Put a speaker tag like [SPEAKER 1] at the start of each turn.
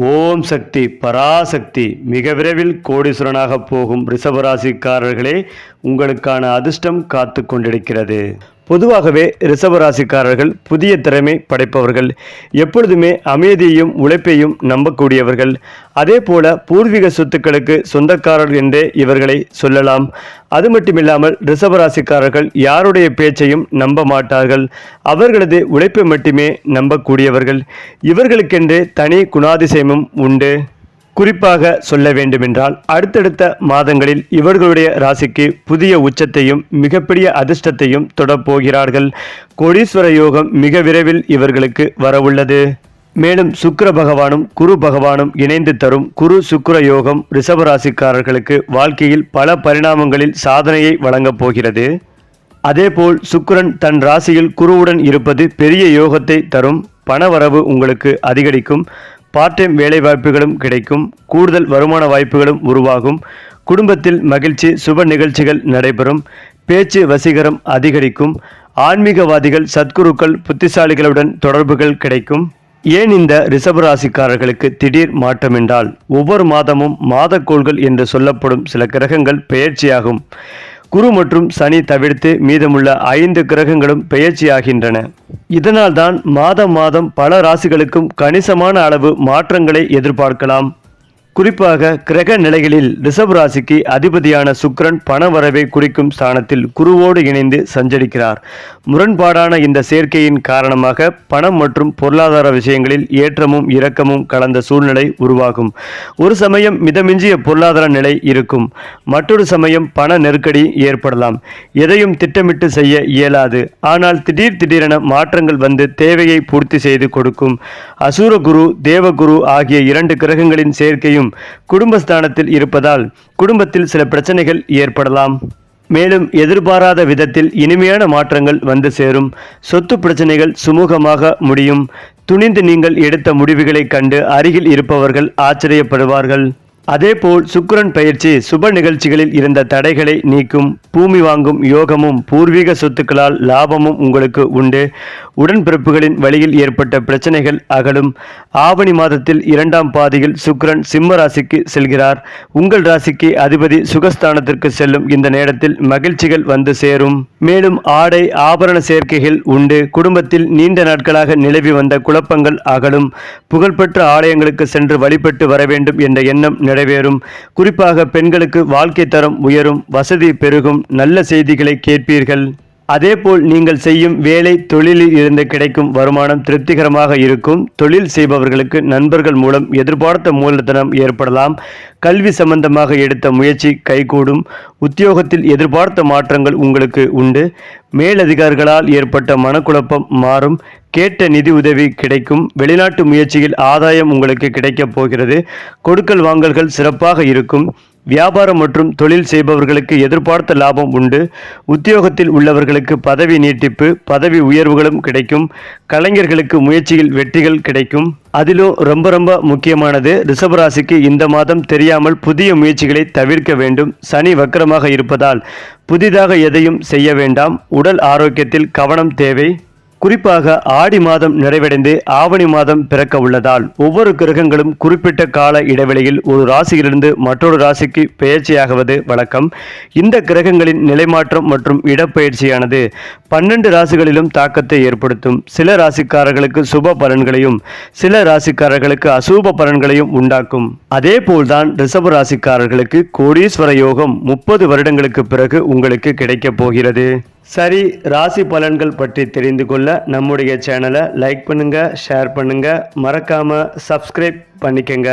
[SPEAKER 1] ஓம் சக்தி பராசக்தி. மிக விரைவில் கோடீஸ்வரனாக போகும் ரிஷபராசிக்காரர்களே, உங்களுக்கான அதிர்ஷ்டம் காத்து கொண்டிருக்கிறது. பொதுவாகவே ரிஷபராசிக்காரர்கள் புதிய திறமை படைப்பவர்கள், எப்பொழுதுமே அமைதியையும் உழைப்பையும் நம்பக்கூடியவர்கள். அதே போல பூர்வீக சொத்துக்களுக்கு சொந்தக்காரர்கள் என்றே இவர்களை சொல்லலாம். அது மட்டுமில்லாமல் ரிஷபராசிக்காரர்கள் யாருடைய பேச்சையும் நம்ப மாட்டார்கள். அவர்களது உழைப்பை மட்டுமே நம்பக்கூடியவர்கள். இவர்களுக்கென்றே தனி குணாதிசயமும் உண்டு. குறிப்பாக சொல்ல வேண்டுமென்றால், அடுத்தடுத்த மாதங்களில் இவர்களுடைய ராசிக்கு புதிய உச்சத்தையும் மிகப்பெரிய அதிர்ஷ்டத்தையும் தொடப்போகிறார்கள். கோடீஸ்வர யோகம் மிக விரைவில் இவர்களுக்கு வரவுள்ளது. மேலும் சுக்கிர பகவானும் குரு பகவானும் இணைந்து தரும் குரு சுக்கிர யோகம் ரிஷபராசிக்காரர்களுக்கு வாழ்க்கையில் பல பரிணாமங்களில் சாதனையை வழங்கப் போகிறது. அதேபோல் சுக்கிரன் தன் ராசியில் குருவுடன் இருப்பது பெரிய யோகத்தை தரும். பணவரவு உங்களுக்கு அதிகரிக்கும். பார்ட் டைம் வேலை வாய்ப்புகளும் கிடைக்கும். கூடுதல் வருமான வாய்ப்புகளும் உருவாகும். குடும்பத்தில் மகிழ்ச்சி, சுப நிகழ்ச்சிகள் நடைபெறும். பேச்சு வசீகரம் அதிகரிக்கும். ஆன்மீகவாதிகள், சத்குருக்கள், புத்திசாலிகளுடன் தொடர்புகள் கிடைக்கும். ஏன் இந்த ரிஷபராசிக்காரர்களுக்கு திடீர் மாற்றம் என்றால், ஒவ்வொரு மாதமும் மாதக்கோள்கள் என்று சொல்லப்படும் சில கிரகங்கள் பெயர்ச்சியாகும். குரு மற்றும் சனி தவிர்த்து மீதமுள்ள 5 கிரகங்களும் பெயர்ச்சியாகின்றன. இதனால்தான் மாதம் பல ராசிகளுக்கும் கணிசமான அளவு மாற்றங்களை எதிர்பார்க்கலாம். குறிப்பாக கிரக நிலைகளில் ரிஷப ராசிக்கு அதிபதியான சுக்கிரன் பணவரவை குறிக்கும் ஸ்தானத்தில் குருவோடு இணைந்து சஞ்சரிக்கிறார். முரண்பாடான இந்த சேர்க்கையின் காரணமாக பணம் மற்றும் பொருளாதார விஷயங்களில் ஏற்றமும் இரக்கமும் கலந்த சூழ்நிலை உருவாகும். ஒரு சமயம் மிதமிஞ்சிய பொருளாதார நிலை இருக்கும். மற்றொரு சமயம் பண நெருக்கடி ஏற்படலாம். எதையும் திட்டமிட்டு செய்ய இயலாது. ஆனால் திடீரென மாற்றங்கள் வந்து தேவையை பூர்த்தி செய்து கொடுக்கும். அசூர குரு, தேவகுரு ஆகிய 2 கிரகங்களின் சேர்க்கையும் குடும்பஸ்தானத்தில் இருப்பதால் குடும்பத்தில் சில பிரச்சனைகள் ஏற்படலாம். மேலும் எதிர்பாராத விதத்தில் இனிமையான மாற்றங்கள் வந்து சேரும். சொத்து பிரச்சனைகள் சுமூகமாக முடியும். துணிந்து நீங்கள் எடுத்த முடிவுகளை கண்டு அருகில் இருப்பவர்கள் ஆச்சரியப்படுவார்கள். அதேபோல் சுக்கிரன் பயிற்சி சுப நிகழ்ச்சிகளில் இருந்த தடைகளை நீக்கும். பூமி வாங்கும் யோகமும் பூர்வீக சொத்துக்களால் லாபமும் உங்களுக்கு உண்டு. உடன்பிறப்புகளின் வழியில் ஏற்பட்ட பிரச்சனைகள் அகலும். ஆவணி மாதத்தில் 2ஆம் பாதியில் சுக்கிரன் சிம்ம ராசிக்கு செல்கிறார். உங்கள் ராசிக்கு அதிபதி சுகஸ்தானத்திற்கு செல்லும் இந்த நேரத்தில் மகிழ்ச்சிகள் வந்து சேரும். மேலும் ஆடை ஆபரண சேர்க்கைகள் உண்டு. குடும்பத்தில் நீண்ட நாட்களாக நிலவி வந்த குழப்பங்கள் அகலும். புகழ்பெற்ற ஆலயங்களுக்கு சென்று வழிபட்டு வர வேண்டும் என்ற எண்ணம் நிறைவேறும். குறிப்பாக பெண்களுக்கு வாழ்க்கை தரம் உயரும். வசதி பெருகும். நல்ல செய்திகளை கேட்பீர்கள். அதேபோல் நீங்கள் செய்யும் வேலை, தொழிலில் இருந்து கிடைக்கும் வருமானம் திருப்திகரமாக இருக்கும். தொழில் செய்பவர்களுக்கு நண்பர்கள் மூலம் எதிர்பார்த்த மூலதனம் ஏற்படலாம். கல்வி சம்பந்தமாக எடுத்த முயற்சி கைகூடும். உத்தியோகத்தில் எதிர்பார்த்த மாற்றங்கள் உங்களுக்கு உண்டு. மேலதிகாரிகளால் ஏற்பட்ட மனக்குழப்பம் மாறும். கேட்ட நிதி உதவி கிடைக்கும். வெளிநாட்டு முயற்சியில் ஆதாயம் உங்களுக்கு கிடைக்கப் போகிறது. கொடுக்கல் வாங்கல்கள் சிறப்பாக இருக்கும். வியாபாரம் மற்றும் தொழில் செய்பவர்களுக்கு எதிர்பார்த்த லாபம் உண்டு. உத்தியோகத்தில் உள்ளவர்களுக்கு பதவி நீட்டிப்பு, பதவி உயர்வுகளும் கிடைக்கும். கலைஞர்களுக்கு முயற்சியில் வெற்றிகள் கிடைக்கும். அதிலும் ரொம்ப முக்கியமானது, ரிஷபராசிக்கு இந்த மாதம் தெரியாமல் புதிய முயற்சிகளை தவிர்க்க வேண்டும். சனி வக்கரமாக இருப்பதால் புதிதாக எதையும் செய்ய வேண்டாம். உடல் ஆரோக்கியத்தில் கவனம் தேவை. குறிப்பாக ஆடி மாதம் நிறைவடைந்து ஆவணி மாதம் பிறக்க உள்ளதால் ஒவ்வொரு கிரகங்களும் குறிப்பிட்ட கால இடைவெளியில் ஒரு ராசியிலிருந்து மற்றொரு ராசிக்கு பெயர்ச்சியாகுவது வழக்கம். இந்த கிரகங்களின் நிலைமாற்றம் மற்றும் இடப்பெயர்ச்சியானது 12 ராசிகளிலும் தாக்கத்தை ஏற்படுத்தும். சில ராசிக்காரர்களுக்கு சுப பலன்களையும் சில ராசிக்காரர்களுக்கு அசுப பலன்களையும் உண்டாக்கும். அதே போல்தான் ரிஷப ராசிக்காரர்களுக்கு கோடீஸ்வர யோகம் 30 வருடங்களுக்கு பிறகு உங்களுக்கு கிடைக்கப் போகிறது. சரி, ராசி பலன்கள் பற்றி தெரிந்து கொள்ள நம்முடைய சேனலை லைக் பண்ணுங்க, ஷேர் பண்ணுங்க, மறக்காம சப்ஸ்கிரைப் பண்ணிக்கங்க.